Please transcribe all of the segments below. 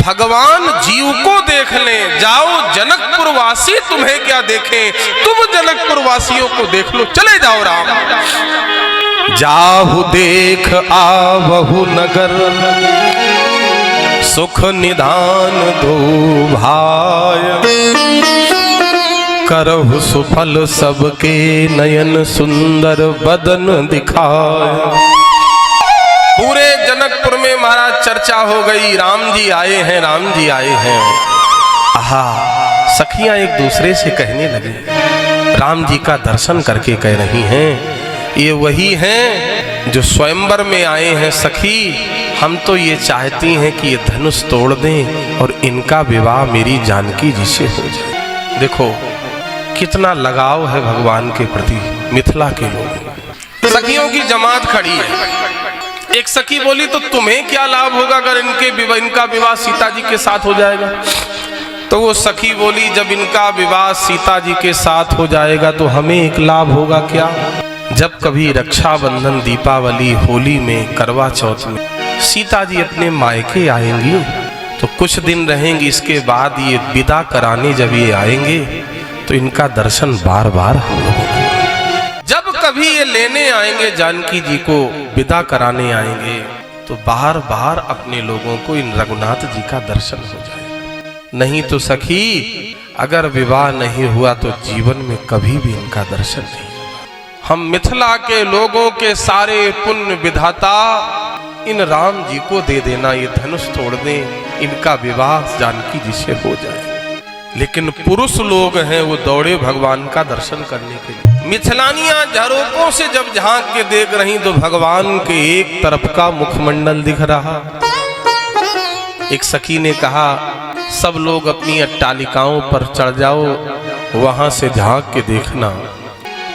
भगवान जीव को देख लें, जाओ जनकपुर वासी तुम्हें क्या देखें, तुम जनकपुर वासियों को देख लो, चले जाओ राम। जाहु देख आवहु नगर, सुख निधान दो भाय, करहु सुफल सबके नयन, सुंदर बदन दिखाय। पूरे जनकपुर में महाराज चर्चा हो गई, राम जी आए हैं, राम जी आए हैं। आहा, सखियां एक दूसरे से कहने लगी, राम जी का दर्शन करके कह रही हैं, ये वही हैं जो स्वयंवर में आए हैं सखी, हम तो ये चाहती हैं कि ये धनुष तोड़ दें और इनका विवाह मेरी जानकी जी से हो जाए। देखो कितना लगाव है भगवान के प्रति मिथिला के लोग। सखियों की जमात खड़ी है। एक सखी बोली, तो तुम्हें क्या लाभ होगा अगर इनका विवाह सीता जी के साथ हो जाएगा? तो वो सखी बोली, जब इनका विवाह सीता जी के साथ हो जाएगा तो हमें एक लाभ होगा क्या? जब कभी रक्षाबंधन, दीपावली, होली में, करवा चौथ में सीता जी अपने मायके आएंगी तो कुछ दिन रहेंगी, इसके बाद ये विदा कराने जब ये आएंगे तो इनका दर्शन बार बार हम लोगों को। जब कभी ये लेने आएंगे जानकी जी को, विदा कराने आएंगे, तो बार बार अपने लोगों को इन रघुनाथ जी का दर्शन हो जाएगा। नहीं तो सखी, अगर विवाह नहीं हुआ तो जीवन में कभी भी इनका दर्शन नहीं। हम मिथिला के लोगों के सारे पुण्य विधाता इन राम जी को दे देना, ये धनुष तोड़ दें, इनका विवाह जानकी जी से हो जाए। लेकिन पुरुष लोग हैं वो दौड़े भगवान का दर्शन करने के लिए। मिथिलानियां झरोकों से जब झांक के देख रही तो भगवान के एक तरफ का मुखमंडल दिख रहा। एक सखी ने कहा, सब लोग अपनी अट्टालिकाओं पर चढ़ जाओ, वहां से झांक के देखना।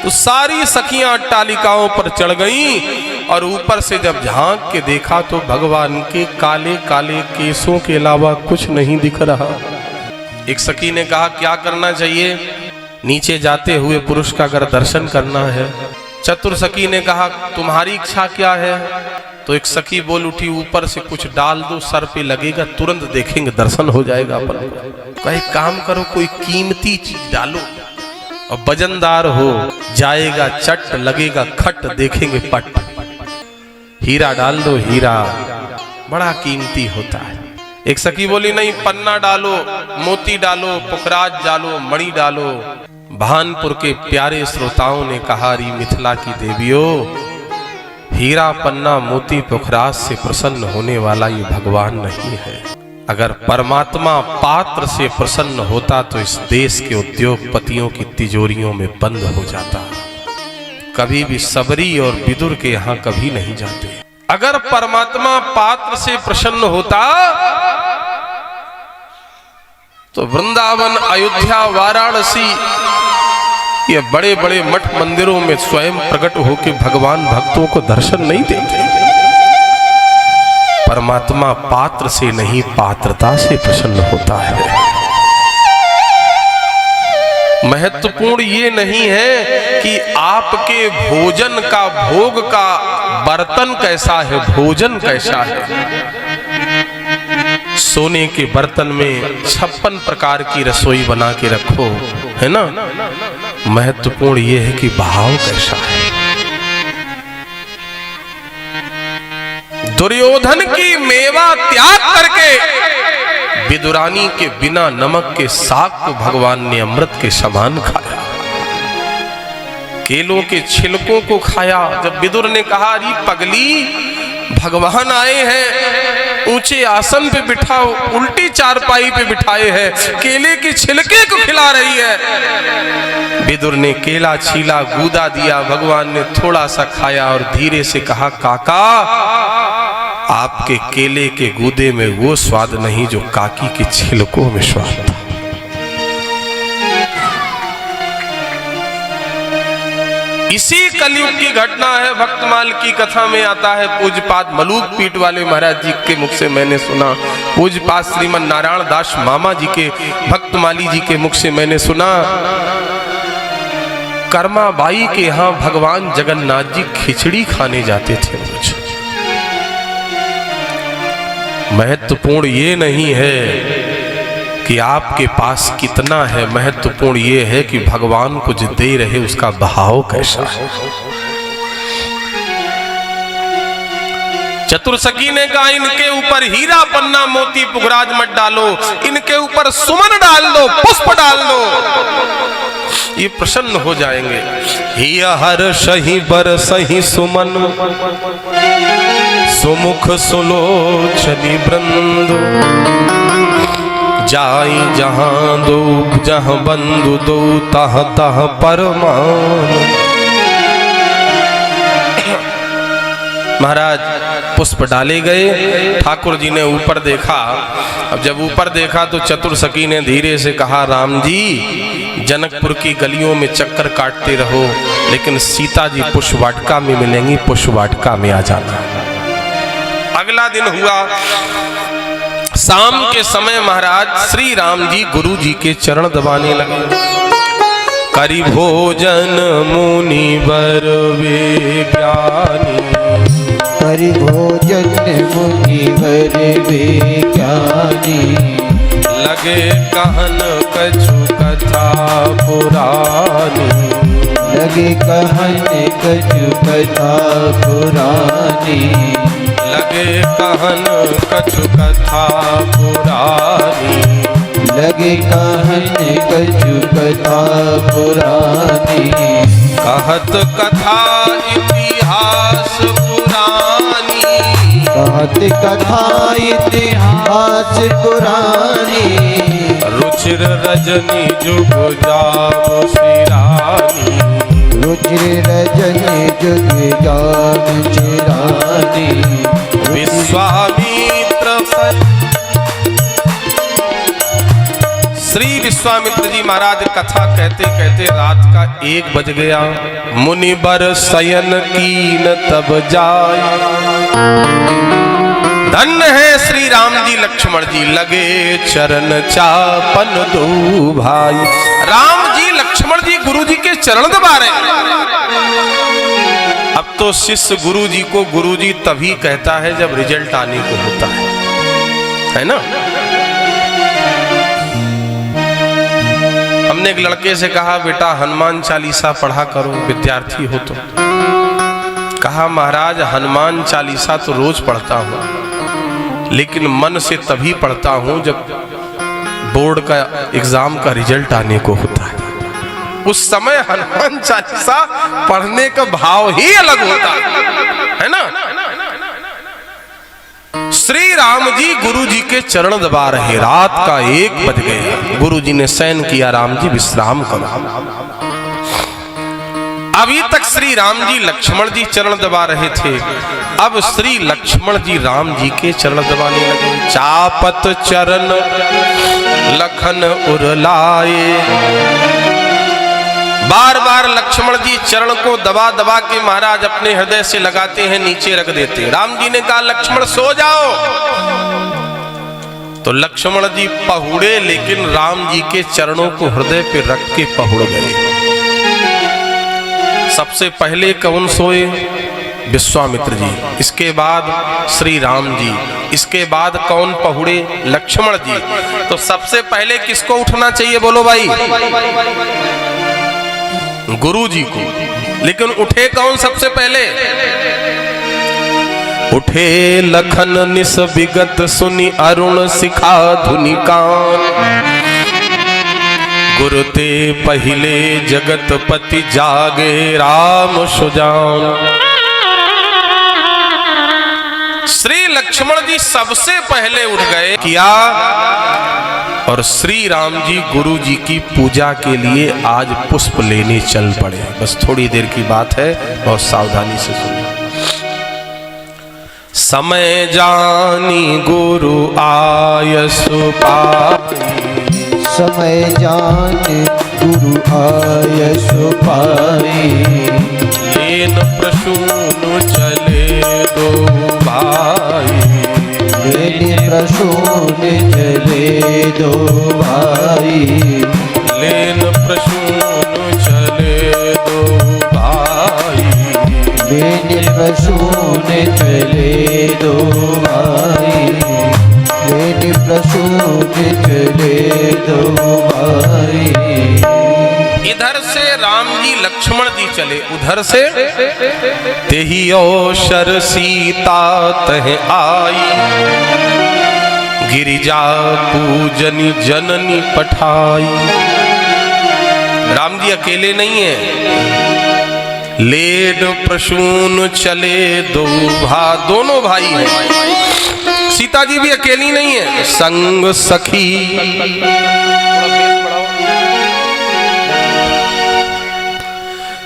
तो सारी सखियां अट्टालिकाओं पर चढ़ गईं और ऊपर से जब झांक के देखा तो भगवान के काले काले केसों के अलावा कुछ नहीं दिख रहा। एक सखी ने कहा, क्या करना चाहिए? नीचे जाते हुए पुरुष का अगर दर्शन करना है। चतुर सखी ने कहा, तुम्हारी इच्छा क्या है? तो एक सखी बोल उठी, ऊपर से कुछ डाल दो, सर पे लगेगा, तुरंत देखेंगे, दर्शन हो जाएगा अपन। कहे काम करो, कोई कीमती चीज डालो और वजनदार हो, जाएगा चट, लगेगा खट, देखेंगे पट। हीरा डाल दो, हीरा बड़ा कीमती होता है। एक सखी बोली, नहीं, पन्ना डालो, मोती डालो, पुखराज डालो, मणि डालो। भानपुर के प्यारे श्रोताओं ने कहा, री मिथिला की देवियों, हीरा, पन्ना, मोती, पुखराज से प्रसन्न होने वाला ये भगवान नहीं है। अगर परमात्मा पात्र से प्रसन्न होता तो इस देश के उद्योगपतियों की तिजोरियों में बंद हो जाता। कभी भी सबरी और विदुर के यहाँ कभी नहीं जाते। अगर परमात्मा पात्र से प्रसन्न होता तो वृंदावन, अयोध्या, वाराणसी, ये बड़े बड़े मठ मंदिरों में स्वयं प्रकट होकर भगवान भक्तों को दर्शन नहीं देते। परमात्मा पात्र से नहीं, पात्रता से प्रसन्न होता है। महत्वपूर्ण ये नहीं है कि आपके भोजन का, भोग का बर्तन कैसा है, भोजन कैसा है। सोने के बर्तन में 56 प्रकार की रसोई बना के रखो, है ना। महत्वपूर्ण ये है कि भाव कैसा है। दुर्योधन की मेवा त्याग करके विदुरानी के बिना नमक के साग को भगवान ने अमृत के समान खाया। केलों के छिलकों को खाया। जब विदुर ने कहा, अरे पगली, भगवान आए हैं, ऊंचे आसन पे बिठाओ, उल्टी चारपाई पे बिठाए हैं, केले के छिलके को खिला रही है। विदुर ने केला छीला, गूदा दिया, भगवान ने थोड़ा सा खाया और धीरे से कहा, काका, आपके केले के गूदे में वो स्वाद नहीं जो काकी के छिलकों में स्वाद था। इसी कलयुग की घटना है। भक्तमाल की कथा में आता है, पूज्यपाद मलूक पीठ वाले महाराज जी के मुख से मैंने सुना, पूज्यपाद श्रीमन नारायण दास मामा जी के, भक्तमाली जी के मुख से मैंने सुना, कर्माबाई के यहाँ भगवान जगन्नाथ जी खिचड़ी खाने जाते थे। महत्वपूर्ण ये नहीं है कि आपके पास कितना है, महत्वपूर्ण ये है कि भगवान कुछ दे रहे उसका भाव कैसा है। चतुर्सखी ने कहा इनके ऊपर हीरा पन्ना मोती पुखराज मत डालो, इनके ऊपर सुमन डाल दो, पुष्प डाल दो, ये प्रसन्न हो जाएंगे। ही हर सही बर सही सुमन सुमुख सुलोचनी वृंद, जाई जहां दो जहां बंधु दो तह तह परमान। महाराज पुष्प डाले गए, ठाकुर जी ने ऊपर देखा। अब जब ऊपर देखा तो चतुर्सखी ने धीरे से कहा, राम जी जनकपुर की गलियों में चक्कर काटते रहो, लेकिन सीता जी पुष्प वाटिका में मिलेंगी, पुष्प वाटिका में आ जाना। अगला दिन हुआ, शाम के समय महाराज श्री राम जी गुरु जी के चरण दबाने लगे। करी भोजन मुनि वर वे ज्ञानी, करी भोजन मुनि वर वे ज्ञानी, लगे कहन कछु कथा पुरानी, लगे कहन कछु कथा पुरानी, लगे कहन कछु कथा पुरानी, लगे कहन कछु कथा पुरानी। कहत कथा इतिहास पुरानी, कहत कथा इतिहास पुरानी, रुचिर रजनी जुग जाम सिरानी, रुचिर रजनी जुग जाम चिरानी। विश्वामित्र श्री विश्वामित्र जी महाराज कथा कहते कहते रात का 1 बज गया। मुनि बर शयन कीन तब जाय, धन्य है श्री राम जी लक्ष्मण जी, लगे चरण चापन दो भाई। राम जी लक्ष्मण जी गुरु जी के चरण दबा रहे। अब तो शिष्य गुरु जी को गुरु जी तभी कहता है जब रिजल्ट आने को होता है ना। हमने एक लड़के से कहा, बेटा हनुमान चालीसा पढ़ा करो, विद्यार्थी हो तो। कहा महाराज हनुमान चालीसा तो रोज पढ़ता हूं, लेकिन मन से तभी पढ़ता हूं जब बोर्ड का एग्जाम का रिजल्ट आने को होता है। उस समय हनुमान चालीसा पढ़ने का भाव ही अलग होता है ना। श्री राम जी गुरु जी के चरण दबा रहे, रात का 1 बज गया। गुरु जी ने शयन किया, राम जी विश्राम करो। अभी तक श्री राम जी लक्ष्मण जी चरण दबा रहे थे, अब श्री लक्ष्मण जी राम जी के चरण दबाने लगे। चापत चरण लखन उरलाए, बार बार लक्ष्मण जी चरण को दबा दबा के महाराज अपने हृदय से लगाते हैं, नीचे रख देते। राम जी ने कहा लक्ष्मण सो जाओ, तो लक्ष्मण जी पहुड़े, लेकिन राम जी के चरणों को हृदय पे रख के पहुड़ गए। सबसे पहले कौन सोए? विश्वामित्र जी, इसके बाद श्री राम जी, इसके बाद कौन पहुड़े? लक्ष्मण जी। तो सबसे पहले किसको उठना चाहिए बोलो भाई? गुरु जी को। लेकिन उठे कौन सबसे पहले? उठे लखन निस विगत सुनि अरुण शिखा धुनि कान, गुरु ते पहिले जगत पति जागे राम सुजान। श्री लक्ष्मण जी सबसे पहले उठ गए किया, और श्री राम जी गुरु जी की पूजा के लिए आज पुष्प लेने चल पड़े। बस थोड़ी देर की बात है, बहुत सावधानी से सुनिए। समय जानी गुरु आयसु पाई, समय जानी गुरु आयसु पाई, लेन प्रसून चले दो भाई, लेन प्रसून चले दो भाई, लेन प्रसून चले दो भाई, लेन प्रसून चले दो भाई। मेरे प्रसून चले दो भाई। इधर से राम जी लक्ष्मण जी चले, उधर से तेहि अवसर सीता तह आई, गिरिजा पूजनी जननी पठाई। राम जी अकेले नहीं है, लेड प्रसून चले दोनों भाई हैं। सीता जी भी अकेली नहीं है, संग सखी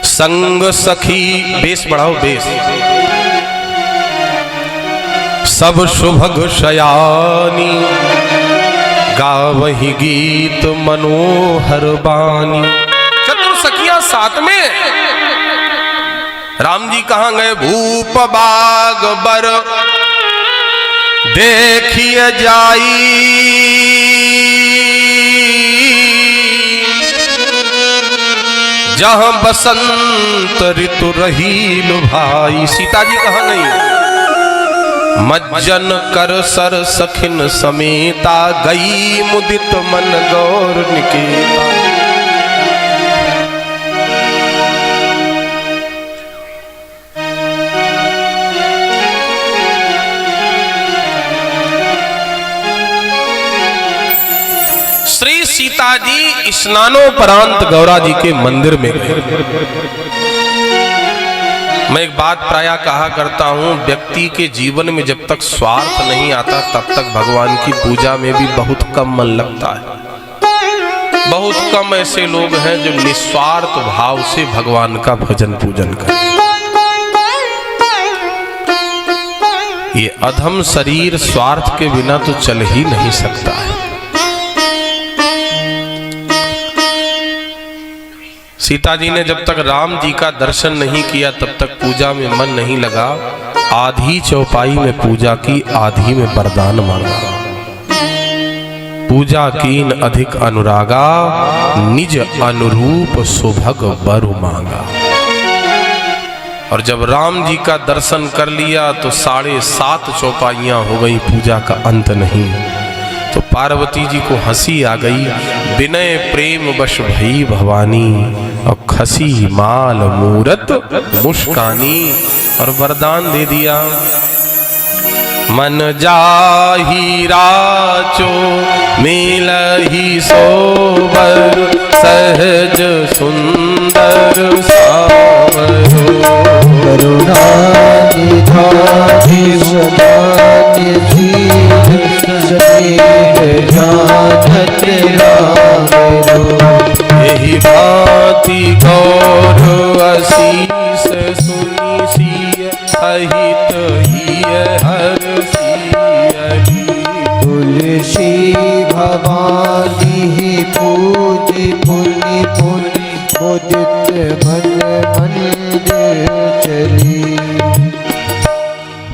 संग सखी, बेस बढ़ाओ बेस, सब सुभग शयानी, गावहि गीत मनोहर बानी। चतुर सखियां साथ में। राम जी कहां गए? भूप बाग बर देखिए जाई, जहां बसंत ऋतु रही लुभाई। सीता जी कहां गई? मज्जन कर सर सखिन समेता, गई मुदित मन गौर निकेता। श्री सीता जी स्नानोपरांत गौरा जी के मंदिर में गए। मैं एक बात प्रायः कहा करता हूं, व्यक्ति के जीवन में जब तक स्वार्थ नहीं आता तब तक भगवान की पूजा में भी बहुत कम मन लगता है। बहुत कम ऐसे लोग हैं जो निस्वार्थ भाव से भगवान का भजन पूजन करें। ये अधम शरीर स्वार्थ के बिना तो चल ही नहीं सकता है। सीता जी ने जब तक राम जी का दर्शन नहीं किया तब तक पूजा में मन नहीं लगा। आधी चौपाई में पूजा की, आधी में वरदान मांगा। पूजा कीन अधिक अनुरागा, निज अनुरूप सुभग बर मांगा। और जब राम जी का दर्शन कर लिया तो 7.5 चौपाइयां हो गई, पूजा का अंत नहीं। तो पार्वती जी को हंसी आ गई, विनय प्रेम वश भई भवानी, और खसी माल मूरत मुस्कानी, और वरदान दे दिया। मन जाहि राचो मिलहि सोबर, सहज सुंदर सावरो, करुणा निधानि सदानि सीध, स्नेह जानत रामरो। यही भांति गौर असीस सुनि सिय, अहित हिय हर सियहि। तुलसी भवानी पूज पुनि पुनि, मुदित मन मंदिर चली।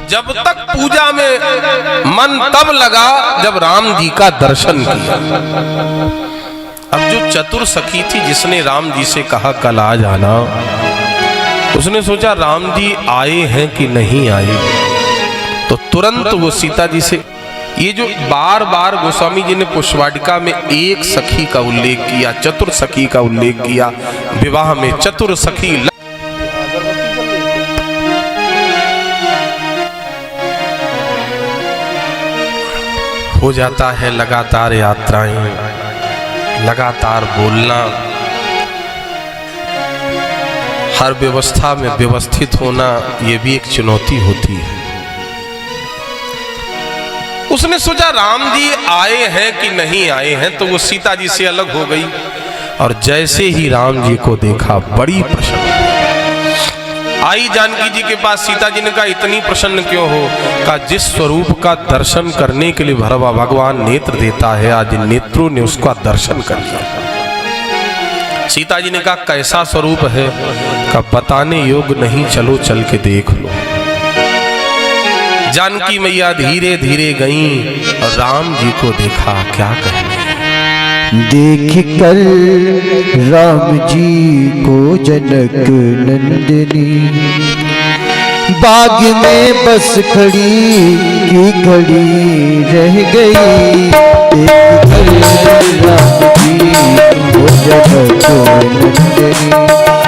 जब तक पूजा में मन तब लगा जब राम जी का दर्शन किया। अब जो चतुर सखी थी जिसने राम जी से कहा कल आ जाना, उसने सोचा राम जी आए हैं कि नहीं आए, तो तुरंत वो सीता जी से, ये जो बार बार गोस्वामी जी ने पुष्पवाटिका में एक सखी का उल्लेख किया, चतुर सखी का उल्लेख किया, विवाह में चतुर सखी हो जाता है। लगातार यात्राएं, लगातार बोलना, हर व्यवस्था में व्यवस्थित होना, ये भी एक चुनौती होती है। उसने सोचा राम जी आए हैं कि नहीं आए हैं, तो वो सीता जी से अलग हो गई। और जैसे ही राम जी को देखा बड़ी प्रसन्न आई। जानकी जी के पास सीता जी ने कहा इतनी प्रसन्न क्यों हो? कहा जिस स्वरूप का दर्शन करने के लिए भरवा भगवान नेत्र देता है, आज इन नेत्रों ने उसका दर्शन कर लिया। सीता जी ने कहा कैसा स्वरूप है? कहा बताने योग्य नहीं, चलो चल के देख लो। जानकी मैया धीरे धीरे गईं और राम जी को देखा। क्या कहने, देख कर राम जी को जनक नंदिनी, बाग में बस खड़ी की खड़ी रह गई। देख कर राम जी वो जनक नंदनी।